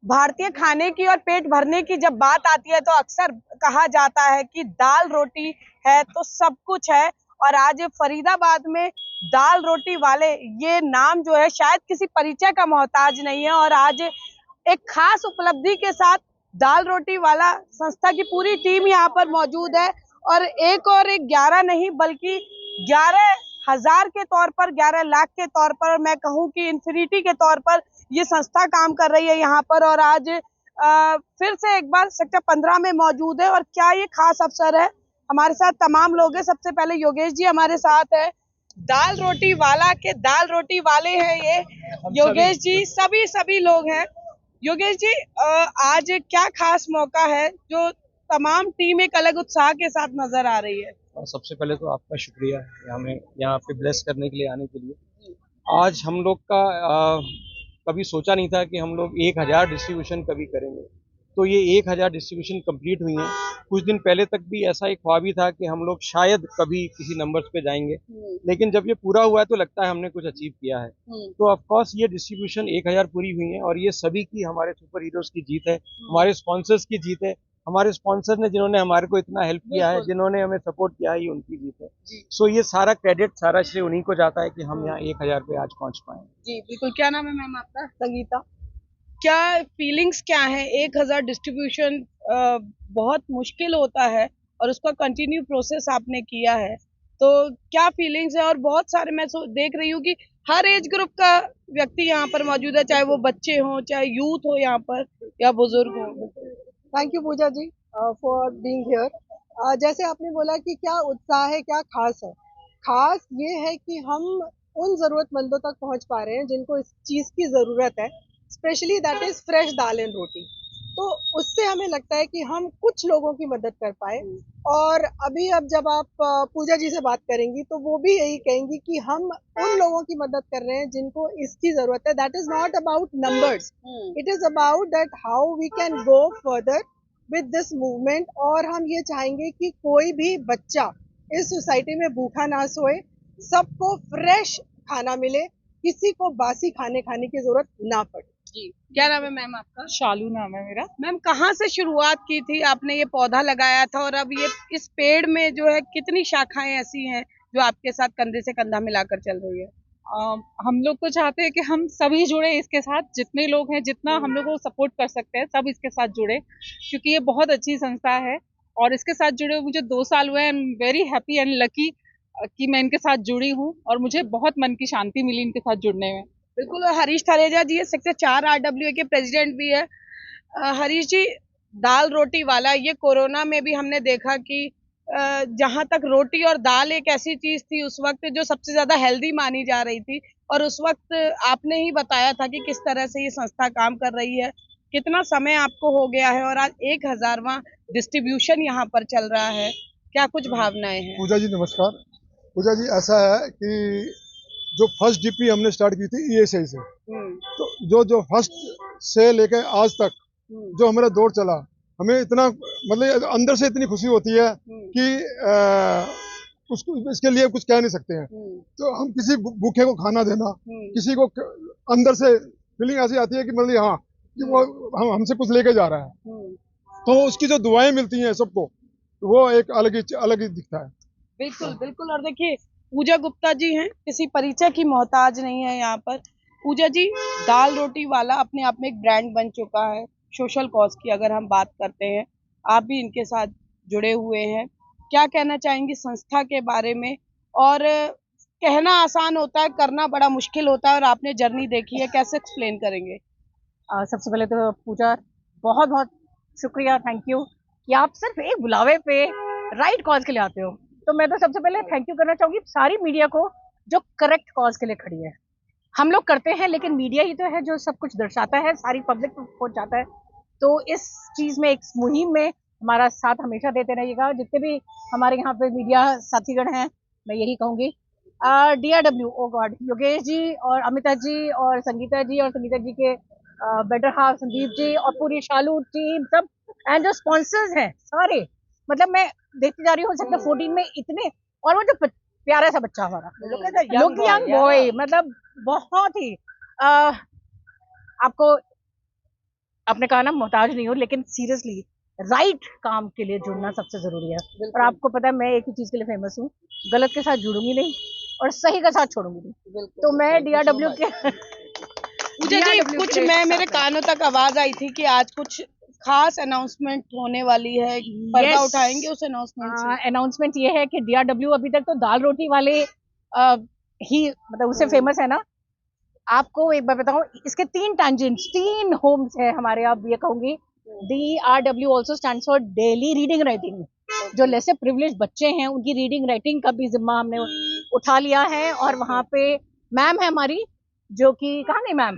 भारतीय खाने की और पेट भरने की जब बात आती है तो अक्सर कहा जाता है कि दाल रोटी है तो सब कुछ है। और आज फरीदाबाद में दाल रोटी वाले ये नाम जो है शायद किसी परिचय का मोहताज नहीं है। और आज एक खास उपलब्धि के साथ दाल रोटी वाला संस्था की पूरी टीम यहाँ पर मौजूद है। और एक और एक 11 नहीं बल्कि 11,000 के तौर पर, 11 लाख के तौर पर, मैं कहूँ कि इन्फिनिटी के तौर पर ये संस्था काम कर रही है यहाँ पर। और आज फिर से एक बार सेक्टर 15 में मौजूद है। और क्या ये खास अवसर है, हमारे साथ तमाम लोग हैं। सबसे पहले योगेश जी हमारे साथ है, दाल रोटी वाला के दाल रोटी वाले हैं ये योगेश जी। सभी लोग हैं। योगेश जी, आज क्या खास मौका है जो तमाम टीम एक अलग उत्साह के साथ नजर आ रही है? सबसे पहले तो आपका शुक्रिया हमें यहाँ पे ब्लेस करने के लिए आने के लिए। आज हम लोग का कभी सोचा नहीं था कि हम लोग 1000 डिस्ट्रीब्यूशन कभी करेंगे, तो ये 1000 डिस्ट्रीब्यूशन कंप्लीट हुई हैं। कुछ दिन पहले तक भी ऐसा एक ख्वाब ही था कि हम लोग शायद कभी किसी नंबर्स पे जाएंगे, लेकिन जब ये पूरा हुआ है तो लगता है हमने कुछ अचीव किया है। तो ऑफ कोर्स ये डिस्ट्रीब्यूशन 1000 पूरी हुई है और ये सभी की, हमारे सुपर हीरोज की जीत है, हमारे स्पॉन्सर्स की जीत है। हमारे स्पॉन्सर ने जिन्होंने हमारे को इतना हेल्प किया है, जिन्होंने हमें सपोर्ट किया है, ये उनकी जीत है। सो ये सारा क्रेडिट, सारा श्रेय उन्हीं को जाता है कि हम यहाँ 1000 पे आज पहुंच पाए। जी बिल्कुल। क्या नाम है मैम आपका? संगीता। क्या फीलिंग्स क्या है? 1000 डिस्ट्रीब्यूशन बहुत मुश्किल होता है और उसका कंटिन्यू प्रोसेस आपने किया है, तो क्या फीलिंग्स है? और बहुत सारे मैं देख रही हूँ कि हर एज ग्रुप का व्यक्ति यहाँ पर मौजूद है, चाहे वो बच्चे हों, चाहे यूथ हो यहाँ पर या बुजुर्ग हो। Thank you Puja ji for being here. जैसे आपने बोला कि क्या उत्साह है, क्या खास है। खास ये है कि हम उन ज़रूरतमंदों तक पहुंच पा रहे हैं जिनको इस चीज़ की ज़रूरत है, specially that is fresh dal and roti. तो उससे हमें लगता है कि हम कुछ लोगों की मदद कर पाए। और अब जब आप पूजा जी से बात करेंगी तो वो भी यही कहेंगी कि हम उन लोगों की मदद कर रहे हैं जिनको इसकी ज़रूरत है। That is not about numbers, it is about that how we can go further with this movement. और हम ये चाहेंगे कि कोई भी बच्चा इस सोसाइटी में भूखा ना सोए, सबको फ्रेश खाना मिले, किसी को बासी खाने की जरूरत ना पड़े। जी, क्या नाम है मैम आपका? शालू नाम है मेरा। मैम, कहाँ से शुरुआत की थी आपने? ये पौधा लगाया था और अब ये इस पेड़ में जो है कितनी शाखाएं ऐसी हैं जो आपके साथ कंधे से कंधा मिलाकर चल रही है? हम लोग तो चाहते हैं कि हम सभी जुड़े इसके साथ, जितने लोग हैं, जितना हम लोग को सपोर्ट कर सकते हैं, सब इसके साथ जुड़े, क्योंकि ये बहुत अच्छी संस्था है। और इसके साथ जुड़े हुए मुझे 2 साल हुए। I am very happy and lucky कि मैं इनके साथ जुड़ी हूँ और मुझे बहुत मन की शांति मिली इनके साथ जुड़ने में। बिल्कुल। और हरीश थलेजा जी सेक्टर 4 RWA के प्रेसिडेंट भी है। हरीश जी, दाल रोटी वाला, ये कोरोना में भी हमने देखा कि जहां तक रोटी और दाल एक ऐसी चीज थी उस वक्त जो सबसे ज्यादा हेल्दी मानी जा रही थी, और उस वक्त आपने ही बताया था कि किस तरह से ये संस्था काम कर रही है। कितना समय आपको हो गया है और आज 1000वां डिस्ट्रीब्यूशन यहाँ पर चल रहा है, क्या कुछ भावनाएं हैं? पूजा जी नमस्कार। पूजा जी, ऐसा है कि जो फर्स्ट डीपी हमने स्टार्ट की थी ESI से, तो जो फर्स्ट से लेकर आज तक जो हमारा दौर चला, हमें इतना मतलब अंदर से इतनी खुशी होती है कि उसको इसके लिए कुछ कह नहीं सकते हैं। तो हम किसी भूखे को खाना देना, किसी को अंदर से फीलिंग ऐसी आती है कि मतलब हाँ कि वो हमसे कुछ लेके जा रहा है, तो उसकी जो दुआएं मिलती हैं सबको, वो एक अलग ही दिखता है। बिल्कुल बिल्कुल। और देखिए, पूजा गुप्ता जी हैं, किसी परिचय की मोहताज नहीं है यहाँ पर। पूजा जी, दाल रोटी वाला अपने आप में एक ब्रांड बन चुका है। सोशल कॉज की अगर हम बात करते हैं, आप भी इनके साथ जुड़े हुए हैं, क्या कहना चाहेंगी संस्था के बारे में? और कहना आसान होता है, करना बड़ा मुश्किल होता है, और आपने जर्नी देखी है, कैसे एक्सप्लेन करेंगे? सबसे पहले तो पूजा, बहुत बहुत शुक्रिया, थैंक यू कि आप सिर्फ एक बुलावे पे राइट कॉज के लिए आते हो। तो मैं तो सबसे पहले थैंक यू करना चाहूंगी सारी मीडिया को जो करेक्ट कॉज के लिए खड़ी है। हम लोग करते हैं लेकिन मीडिया ही तो है जो सब कुछ दर्शाता है, सारी पब्लिक को पहुंच जाता है। तो इस चीज में, एक मुहिम में हमारा साथ हमेशा देते रहिएगा। जितने भी हमारे यहाँ पे मीडिया साथीगण हैं, मैं यही कहूंगी, DRW, ओ गॉड, योगेश जी और अमिता जी और संगीता जी के बेटर हाफ संदीप जी और पूरी शालू टीम, सब, एंड जो स्पॉन्सर्स हैं सारे, मतलब मैं देखती जा रही हूँ सेक्टर 14 में इतने, और वो जो प्यारा सा बच्चा हमारा लुक यंग बॉय, मतलब बहुत ही आपको आपने कहा ना मोहताज नहीं हो, लेकिन सीरियसली राइट काम के लिए जुड़ना सबसे जरूरी है। और आपको पता है मैं एक ही चीज के लिए फेमस हूँ, गलत के साथ जुड़ूंगी नहीं और सही के साथ छोड़ूंगी नहीं। तो मैं DRW के पूजा जी कुछ मेरे कानों तक आवाज आई थी कि आज कुछ खास अनाउंसमेंट होने वाली है, पर्दा उठाएंगे उस अनाउंसमेंट से। अनाउंसमेंट ये है कि DRW अभी तक तो दाल रोटी वाले ही मतलब उससे फेमस है ना। आपको एक बार बताऊं, इसके 3 टैंजेंट्स, 3 होम्स है हमारे। आप ये कहूंगी DRW also stands for daily reading writing. जो लेसर प्रिविलेज बच्चे हैं उनकी रीडिंग राइटिंग का भी जिम्मा हमने उठा लिया है। और वहाँ पे मैम है हमारी, जो कि कहाँ गई मैम,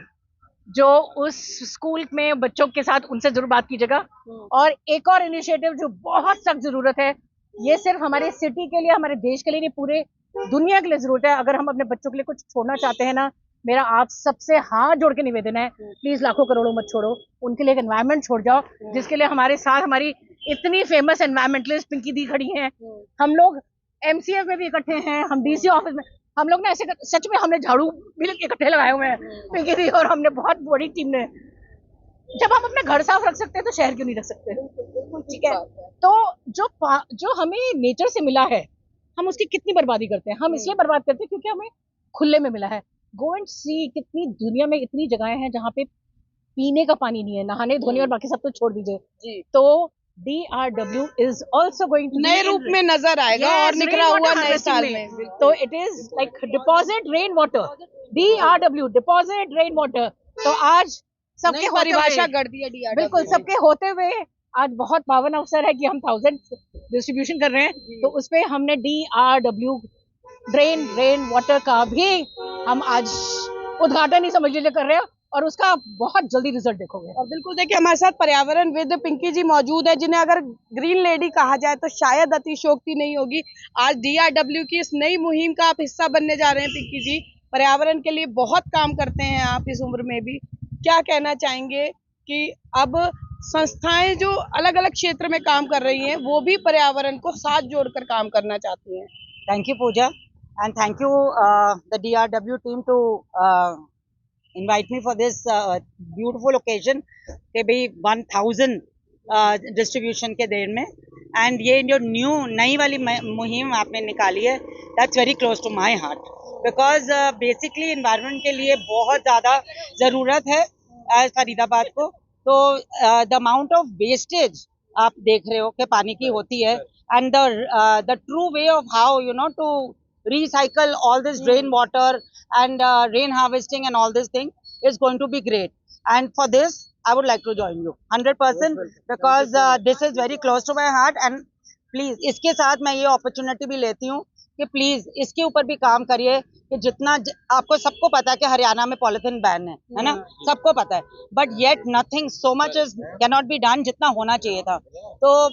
जो उस स्कूल में बच्चों के साथ उनसे जरूर बात कीजिएगा। और एक और इनिशिएटिव जो बहुत सख्त जरूरत है, ये सिर्फ हमारे सिटी के लिए, हमारे देश के लिए नहीं, पूरे दुनिया के लिए जरूरत है। अगर हम अपने बच्चों के लिए कुछ छोड़ना चाहते हैं ना, मेरा आप सबसे हाथ जोड़ के निवेदन है, प्लीज लाखों करोड़ों मत छोड़ो, उनके लिए एक एनवायरनमेंट छोड़ जाओ, जिसके लिए हमारे साथ हमारी इतनी फेमस एनवायरमेंटलिस्ट पिंकी दी खड़ी हैं। हम लोग MCF में भी इकट्ठे हैं, हम DC ऑफिस में, हम लोग ना ऐसे सच में हमने झाड़ू भी इकट्ठे लगाए हुए हैं पिंकी दी और हमने बहुत बड़ी टीम ने। जब हम अपने घर साफ रख सकते हैं तो शहर क्यों नहीं रख सकते? ठीक है, तो जो हमें नेचर से मिला है, हम उसकी कितनी बर्बादी करते हैं। हम इसलिए बर्बाद करते हैं क्योंकि हमें खुले में मिला है। गो एंड सी, कितनी दुनिया में इतनी जगहें हैं जहाँ पे पीने का पानी नहीं है, नहाने धोने और बाकी सब तो छोड़ दीजिए। तो DRW is also going to नए रूप में नजर आएगा और निकला हुआ नए साल में। तो it is like deposit rain water, DRW deposit rain water. तो आज सबके परिभाषा कर दी है DRW। बिल्कुल, सबके होते हुए आज बहुत पावन अवसर है कि हम 1000 डिस्ट्रीब्यूशन कर रहे हैं। तो उसपे हमने DRW ड्रेन रेन वाटर का भी हम आज उद्घाटन ही समझ लीजिए कर रहे हैं और उसका बहुत जल्दी रिजल्ट देखोगे। और बिल्कुल देखिए हमारे साथ पर्यावरण विद पिंकी जी मौजूद है, जिन्हें अगर ग्रीन लेडी कहा जाए तो शायद अतिशयोक्ति नहीं होगी। आज DRW की इस नई मुहिम का आप हिस्सा बनने जा रहे हैं पिंकी जी। पर्यावरण के लिए बहुत काम करते हैं आप इस उम्र में भी। क्या कहना चाहेंगे कि अब संस्थाएं जो अलग अलग क्षेत्र में काम कर रही हैं वो भी पर्यावरण को साथ जोड़कर काम करना चाहती हैं? Thank you, Pooja, and thank you the DRW team to invite me for this beautiful occasion के भी 1000 distribution के देर में। and ये जो नई वाली मुहिम आपने निकाली है, that's very close to my heart because basically environment के लिए बहुत ज़्यादा ज़रूरत है फरीदाबाद को। तो the amount of wastage आप देख रहे हो कि पानी की होती है, and the true way of how to recycle all this drain water and rain harvesting and all this thing is going to be great. And for this I would like to join you 100% because this is very close to my heart. And please इसके साथ मैं ये opportunity भी लेती हूँ कि please इसके ऊपर भी काम करिए कि जितना आपको सबको पता है कि हरियाणा में पॉलिथीन बैन है ना, सबको पता है, but yet nothing so much is can not be done जितना होना चाहिए था। तो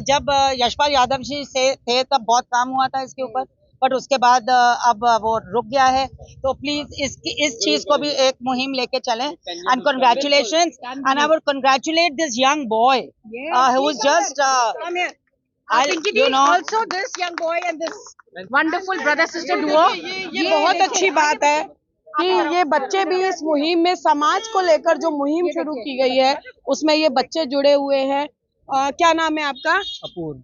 जब यशपाल यादव जी से थे तब बहुत काम हुआ था इसके ऊपर, बट उसके बाद अब वो रुक गया है। तो प्लीज इस चीज को भी एक मुहिम लेके चलें। And congratulations, and I would congratulate this young boy who is just also this young boy and this wonderful brother sister duo। ये बहुत अच्छी बात है कि ये बच्चे भी इस मुहिम में, समाज को लेकर जो मुहिम शुरू की गई है उसमें ये बच्चे जुड़े हुए हैं। क्या नाम है आपका? अपूर्व।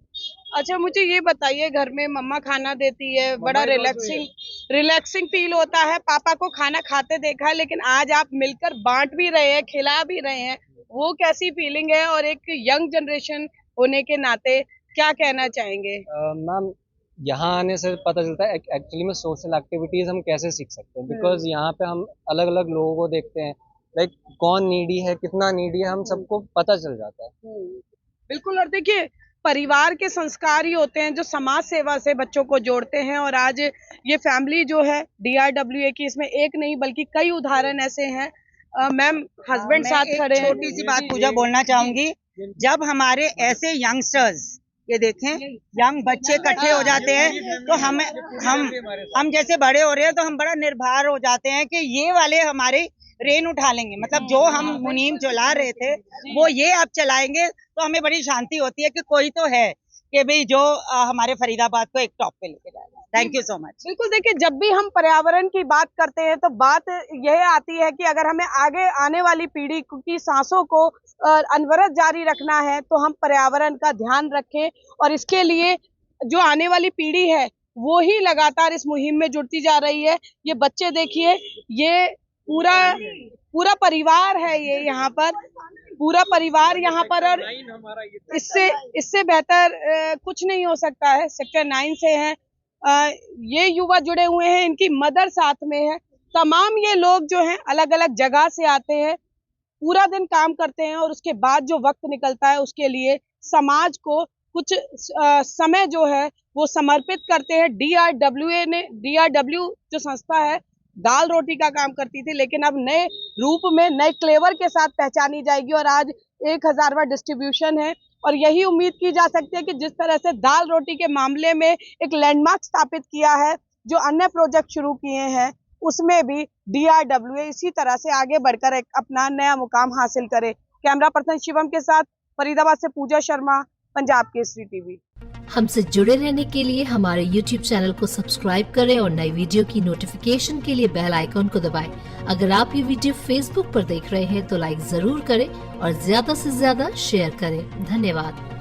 अच्छा, मुझे ये बताइए, घर में मम्मा खाना देती है, बड़ा रिलैक्सिंग फील होता है। पापा को खाना खाते देखा है, लेकिन आज आप मिलकर बांट भी रहे हैं, खिला भी रहे हैं, वो कैसी फीलिंग है? और एक यंग जनरेशन होने के नाते क्या कहना चाहेंगे? मैम, यहाँ आने से पता चलता है एक्चुअली में सोशल एक्टिविटीज हम कैसे सीख सकते हैं, बिकॉज यहाँ पे हम अलग अलग लोगों को देखते हैं, लाइक कौन नीडी है, कितना नीडी है, हम सबको पता चल जाता है। बिल्कुल। और देखिए, परिवार के संस्कार ही होते हैं जो समाज सेवा से बच्चों को जोड़ते हैं। और आज ये फैमिली जो है DRWA की, इसमें एक नहीं बल्कि कई उदाहरण ऐसे हैं। मैम, हस्बैंड साथ खड़े हैं। छोटी सी बात पूजा बोलना चाहूंगी, जब हमारे ऐसे यंगस्टर्स, ये देखें, यंग बच्चे इकट्ठे हो जाते हैं तो हम जैसे बड़े हो रहे हैं तो हम बड़ा निर्भर हो जाते हैं कि ये वाले हमारे रेन उठा लेंगे। मतलब जो हम मुनीम चला रहे थे वो ये अब चलाएंगे, तो हमें बड़ी शांति होती है कि कोई तो है कि भाई जो हमारे फरीदाबाद को एक टॉप पे लेके जाएगा। Thank you so much. बिल्कुल, देखिए, जब भी हम पर्यावरण की बात करते हैं तो बात यह आती है कि अगर हमें आगे आने वाली पीढ़ी की सांसों को अनवरत जारी रखना है तो हम पर्यावरण का ध्यान रखें और इसके लिए जो आने वाली पीढ़ी है वो ही लगातार इस मुहिम में जुड़ती जा रही है। ये बच्चे देखिए, ये पूरा परिवार है, ये यहाँ पर पूरा परिवार यहाँ पर, और इससे बेहतर कुछ नहीं हो सकता है। सेक्टर 9 से हैं, ये युवा जुड़े हुए हैं, इनकी मदर साथ में है। तमाम ये लोग जो हैं अलग अलग जगह से आते हैं, पूरा दिन काम करते हैं और उसके बाद जो वक्त निकलता है उसके लिए समाज को कुछ समय जो है वो समर्पित करते हैं। DRW जो संस्था है दाल रोटी का काम करती थी, लेकिन अब नए रूप में नए क्लेवर के साथ पहचानी जाएगी और आज 1000वां डिस्ट्रीब्यूशन है। और यही उम्मीद की जा सकती है कि जिस तरह से दाल रोटी के मामले में एक लैंडमार्क स्थापित किया है, जो अन्य प्रोजेक्ट शुरू किए हैं, उसमें भी DRW इसी तरह से आगे बढ़कर एक अपना नया मुकाम हासिल करे। कैमरा पर्सन शिवम के साथ फरीदाबाद से पूजा शर्मा, पंजाब केसरी टीवी। हमसे जुड़े रहने के लिए हमारे YouTube चैनल को सब्सक्राइब करें और नई वीडियो की नोटिफिकेशन के लिए बेल आइकॉन को दबाएं। अगर आप ये वीडियो Facebook पर देख रहे हैं तो लाइक जरूर करें और ज्यादा से ज्यादा शेयर करें। धन्यवाद।